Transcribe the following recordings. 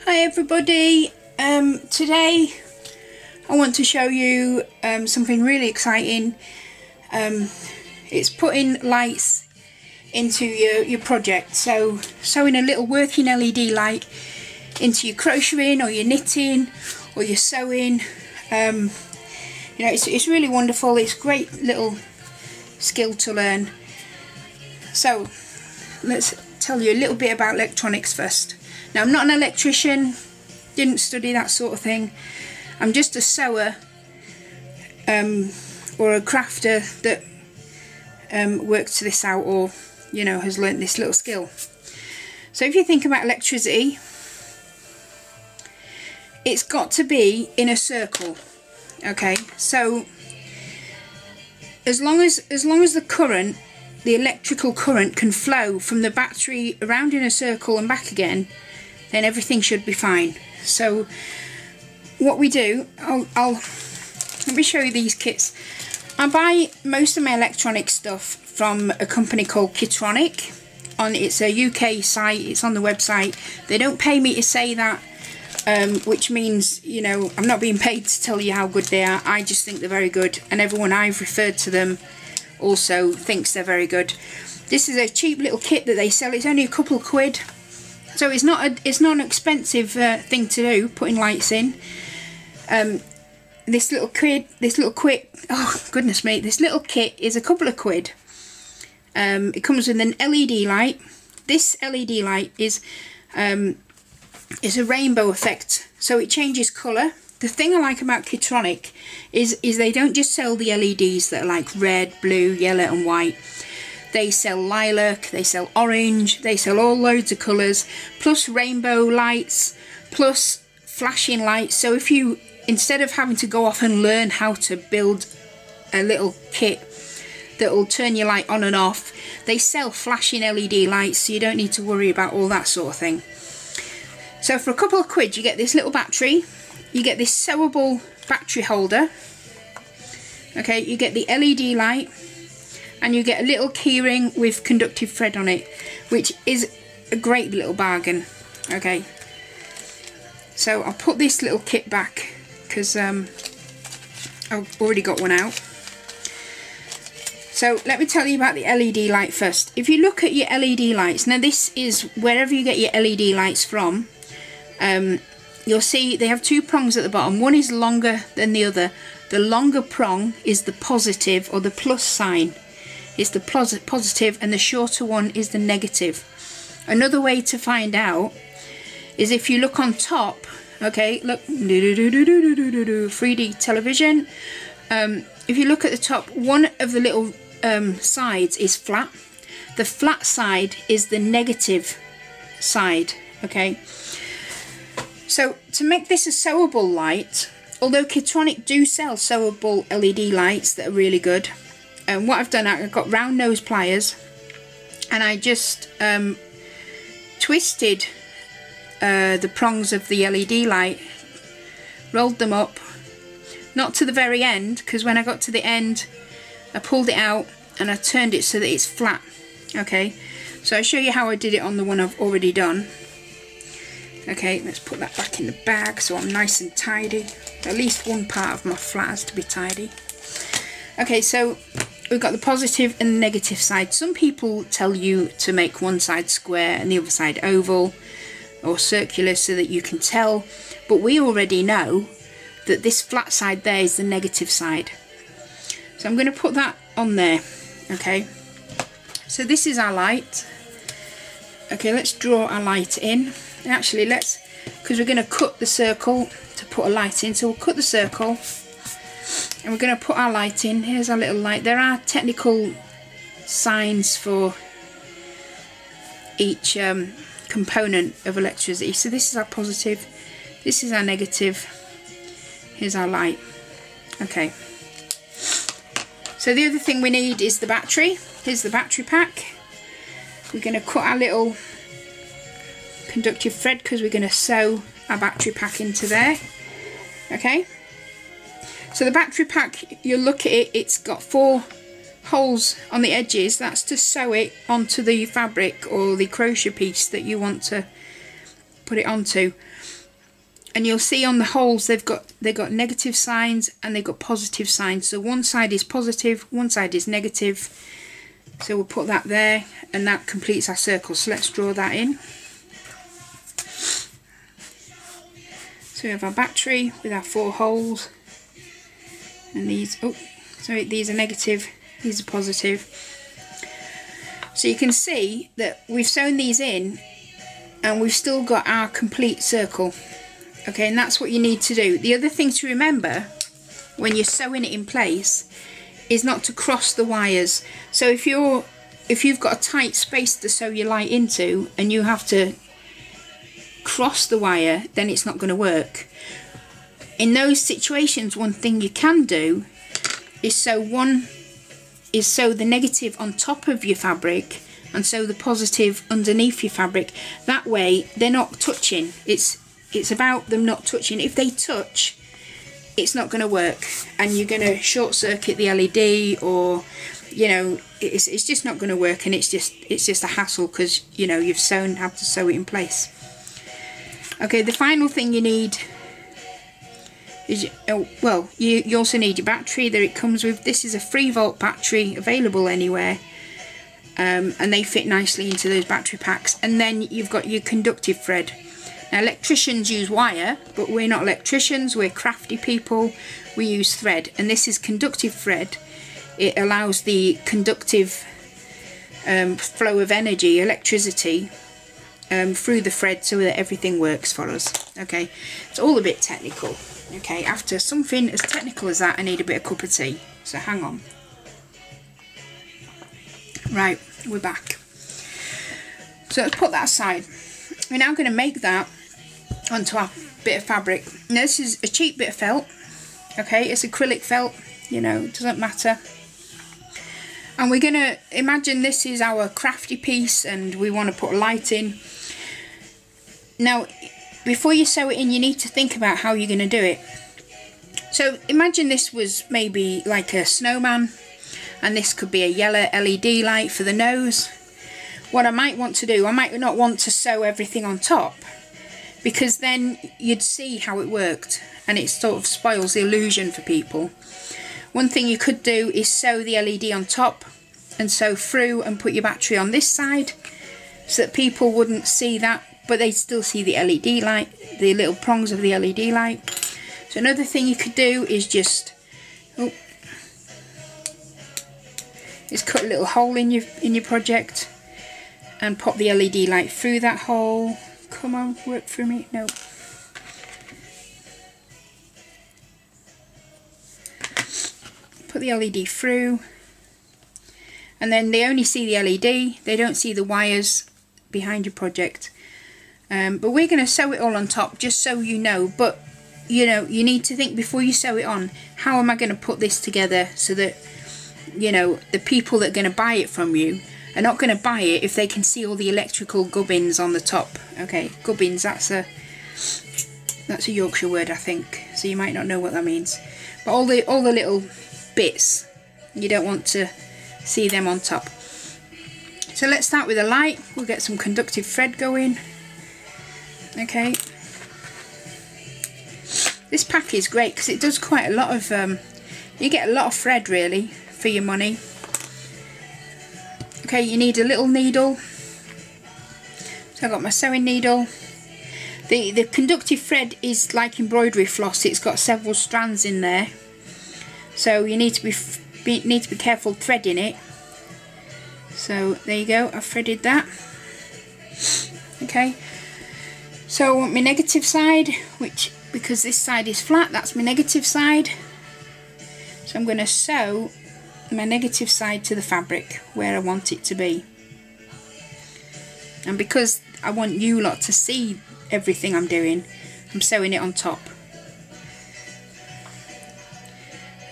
Hi everybody, today I want to show you something really exciting. It's putting lights into your project, so sewing a little working LED light into your crocheting or your knitting or your sewing. You know, it's really wonderful. It's a great little skill to learn. So let's tell you a little bit about electronics first. Now, I'm not an electrician, didn't study that sort of thing. I'm just a sewer or a crafter that works this out, or you know, has learnt this little skill. So if you think about electricity, it's got to be in a circle. Okay, so as long as the current, the electrical current, can flow from the battery around in a circle and back again, then everything should be fine. So what we do, let me show you these kits. I buy most of my electronic stuff from a company called Kitronic. It's a UK site, it's on the website. They don't pay me to say that, which means, you know, I'm not being paid to tell you how good they are. I just think they're very good, and everyone I've referred to them also thinks they're very good. This is a cheap little kit that they sell. It's only a couple of quid. So it's not an expensive thing to do, putting lights in. This little kit, oh goodness me, this little kit is a couple of quid. It comes with an LED light. This LED light is a rainbow effect, so it changes colour. The thing I like about Kitronic is they don't just sell the LEDs that are like red, blue, yellow and white. They sell lilac, they sell orange, they sell all loads of colours, plus rainbow lights, plus flashing lights. So if you, instead of having to go off and learn how to build a little kit that will turn your light on and off, they sell flashing LED lights, so you don't need to worry about all that sort of thing. So for a couple of quid you get this little battery, you get this sewable battery holder, okay, you get the LED light, and you get a little keyring with conductive thread on it, which is a great little bargain. Okay, so I'll put this little kit back because I've already got one out. So let me tell you about the LED light first. If you look at your LED lights, now this is wherever you get your LED lights from, you'll see they have two prongs at the bottom. One is longer than the other. The longer prong is the positive, or the plus sign. It's the positive, and the shorter one is the negative. Another way to find out is if you look on top. Okay, look, 3D television. If you look at the top, one of the little sides is flat. The flat side is the negative side. Okay, so to make this a sewable light, although Kitronic do sell sewable LED lights that are really good, and what I've done, I've got round nose pliers, and I just twisted the prongs of the LED light, rolled them up, not to the very end, because when I got to the end I pulled it out and I turned it so that it's flat. Okay, so I'll show you how I did it on the one I've already done. Okay, let's put that back in the bag so I'm nice and tidy. At least one part of my flat has to be tidy. Okay, so we've got the positive and the negative side. Some people tell you to make one side square and the other side oval or circular so that you can tell, but we already know that this flat side there is the negative side. So I'm going to put that on there. Okay, so this is our light. Okay, let's draw our light in. Actually, because we're going to cut the circle to put a light in, so we'll cut the circle. And we're going to put our light in. Here's our little light. There are technical signs for each component of electricity. So this is our positive, this is our negative, here's our light. Okay. So the other thing we need is the battery. Here's the battery pack. We're going to cut our little conductive thread because we're going to sew our battery pack into there. Okay. So the battery pack, you'll look at it, it's got 4 holes on the edges. That's to sew it onto the fabric or the crochet piece that you want to put it onto. And you'll see on the holes they've got negative signs and they've got positive signs. So one side is positive, one side is negative. So we'll put that there, and that completes our circle. So let's draw that in. So we have our battery with our 4 holes, and these, oh, sorry, these are negative, these are positive. So you can see that we've sewn these in and we've still got our complete circle. Okay, and that's what you need to do. The other thing to remember when you're sewing it in place is not to cross the wires. So if you've got a tight space to sew your light into and you have to cross the wire, then it's not going to work. In those situations, one thing you can do is sew the negative on top of your fabric and sew the positive underneath your fabric. That way they're not touching. It's about them not touching. If they touch, it's not going to work, and you're going to short circuit the LED, or you know, it's just not going to work, and it's just a hassle because you know you've have to sew it in place. Okay, the final thing you need is, well, you also need your battery that it comes with. This is a 3-volt battery available anywhere, and they fit nicely into those battery packs. And then you've got your conductive thread. Now electricians use wire, but we're not electricians, we're crafty people, we use thread, and this is conductive thread. It allows the conductive flow of energy, electricity, through the thread so that everything works for us. Okay, it's all a bit technical. Okay, after something as technical as that, I need a bit of cup of tea, so hang on. Right, we're back. So let's put that aside. We're now going to make that onto our bit of fabric. Now this is a cheap bit of felt. Okay, it's acrylic felt, you know, it doesn't matter. And we're going to imagine this is our crafty piece and we want to put a light in. Now, before you sew it in, you need to think about how you're going to do it. So imagine this was maybe like a snowman, and this could be a yellow LED light for the nose. What I might want to do, I might not want to sew everything on top, because then you'd see how it worked and it sort of spoils the illusion for people. One thing you could do is sew the LED on top and sew through and put your battery on this side so that people wouldn't see that, but they'd still see the LED light, the little prongs of the LED light. So another thing you could do is just cut a little hole in your project and pop the LED light through that hole. Come on, work for me. No. Put the LED through, and then they only see the LED, they don't see the wires behind your project. But we're going to sew it all on top, just so you know. But you know, you need to think before you sew it on, how am I going to put this together so that, you know, the people that are going to buy it from you are not going to buy it if they can see all the electrical gubbins on the top. Okay, gubbins, that's a Yorkshire word, I think, so you might not know what that means. But all the little bits, you don't want to see them on top. So let's start with a light. We'll get some conductive thread going. Okay, this pack is great because it does quite a lot of you get a lot of thread really for your money. Okay, you need a little needle. So I've got my sewing needle. The conductive thread is like embroidery floss. It's got several strands in there, so you need to be careful threading it. So there you go, I've threaded that. Okay, so I want my negative side, which, because this side is flat, that's my negative side. So I'm going to sew my negative side to the fabric where I want it to be. And because I want you lot to see everything I'm doing, I'm sewing it on top.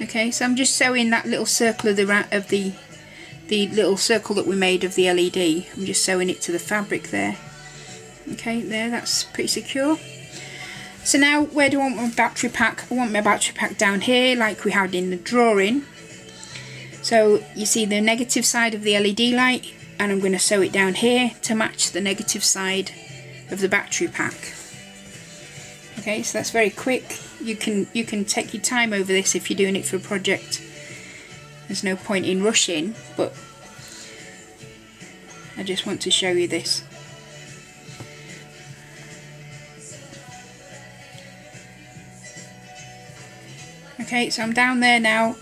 Okay, so I'm just sewing that little circle of the little circle that we made of the LED. I'm just sewing it to the fabric there. Okay, there, that's pretty secure. So now, where do I want my battery pack? I want my battery pack down here, like we had in the drawing. So you see the negative side of the LED light, and I'm going to sew it down here to match the negative side of the battery pack. Okay, so that's very quick. You can take your time over this if you're doing it for a project. There's no point in rushing, but I just want to show you this. Okay, so I'm down there now.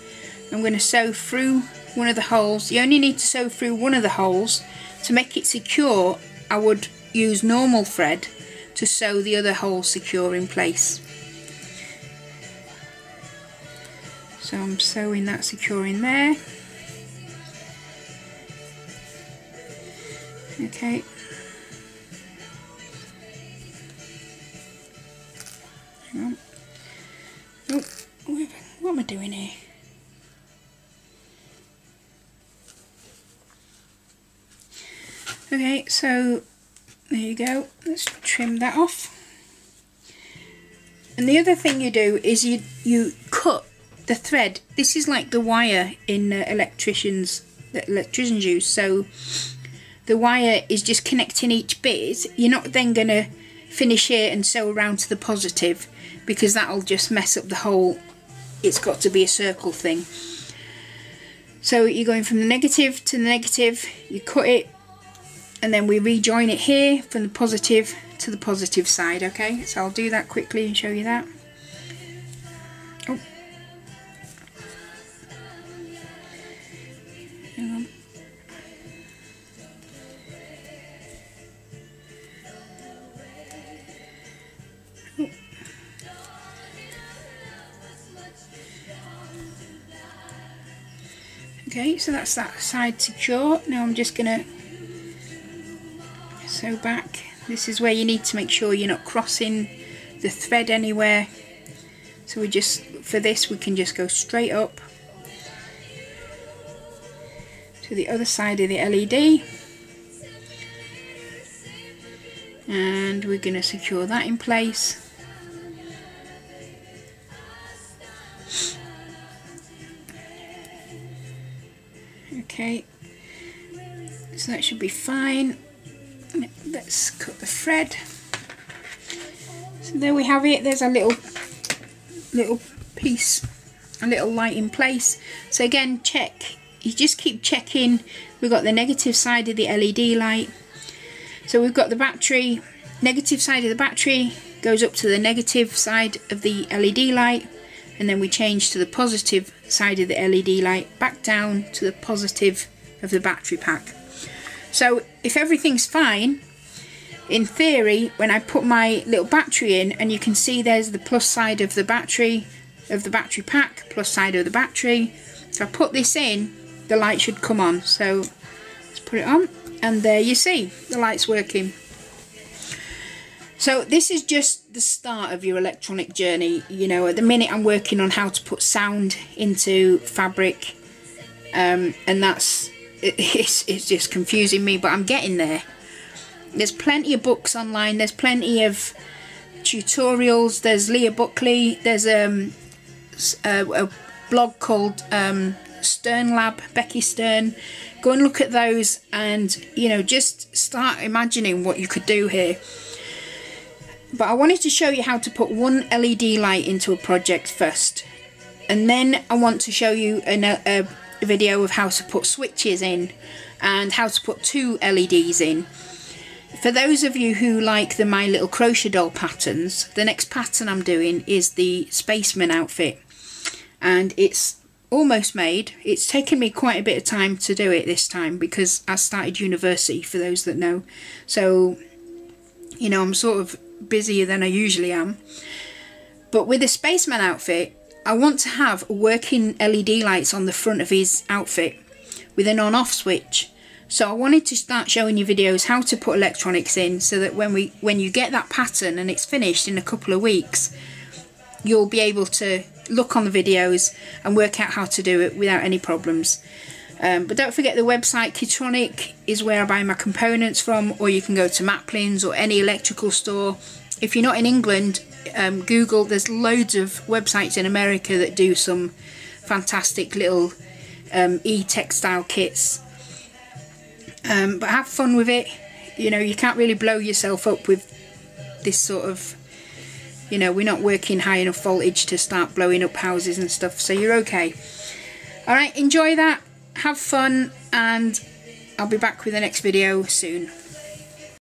I'm going to sew through one of the holes. You only need to sew through one of the holes. To make it secure, I would use normal thread to sew the other hole secure in place. So I'm sewing that secure in there. Okay. Hang on. Oh, what am I doing here? Okay, so there you go. Let's trim that off. And the other thing you do is you cut the thread. This is like the wire in electricians use. So the wire is just connecting each bit. You're not then going to finish here and sew around to the positive, because that'll just mess up the whole. It's got to be a circle thing. So you're going from the negative to the negative, you cut it, and then we rejoin it here from the positive to the positive side. Okay, so I'll do that quickly and show you that. Oh. Hang on. Oh. Okay, so that's that side secure. Now I'm just gonna sew back. This is where you need to make sure you're not crossing the thread anywhere. So we just, for this, we can just go straight up to the other side of the LED, and we're going to secure that in place. Okay, so that should be fine. Let's cut the thread. So there we have it. There's a little piece, a little light in place. So again, check. You just keep checking. We've got the negative side of the LED light. So we've got the battery. Negative side of the battery goes up to the negative side of the LED light, and then we change to the positive side of the LED light, back down to the positive of the battery pack. So if everything's fine, in theory, when I put my little battery in, and you can see there's the plus side of the battery pack, plus side of the battery. So I put this in, the light should come on. So let's put it on, and there you see, the light's working. So this is just the start of your electronic journey. You know, at the minute I'm working on how to put sound into fabric, and it's just confusing me, but I'm getting there. There's plenty of books online, there's plenty of tutorials, there's Leah Buckley, there's a blog called Stern Lab, Becky Stern. Go and look at those, and you know, just start imagining what you could do here. But I wanted to show you how to put one LED light into a project first, and then I want to show you a video of how to put switches in and how to put two LEDs in. For those of you who like the My Little Crochet Doll patterns, the next pattern I'm doing is the Spaceman outfit, and it's almost made. It's taken me quite a bit of time to do it this time because I started university, for those that know, so you know, I'm sort of busier than I usually am. But with the Spaceman outfit, I want to have working LED lights on the front of his outfit with an on-off switch. So I wanted to start showing you videos how to put electronics in, so that when you get that pattern and it's finished in a couple of weeks, you'll be able to look on the videos and work out how to do it without any problems. But don't forget, the website Keytronic is where I buy my components from, or you can go to Maplin's or any electrical store. If you're not in England, Google. There's loads of websites in America that do some fantastic little e-textile kits. But have fun with it. you know, you can't really blow yourself up with this sort of, you know, we're not working high enough voltage to start blowing up houses and stuff, so you're okay. Alright, enjoy that, have fun, and I'll be back with the next video soon.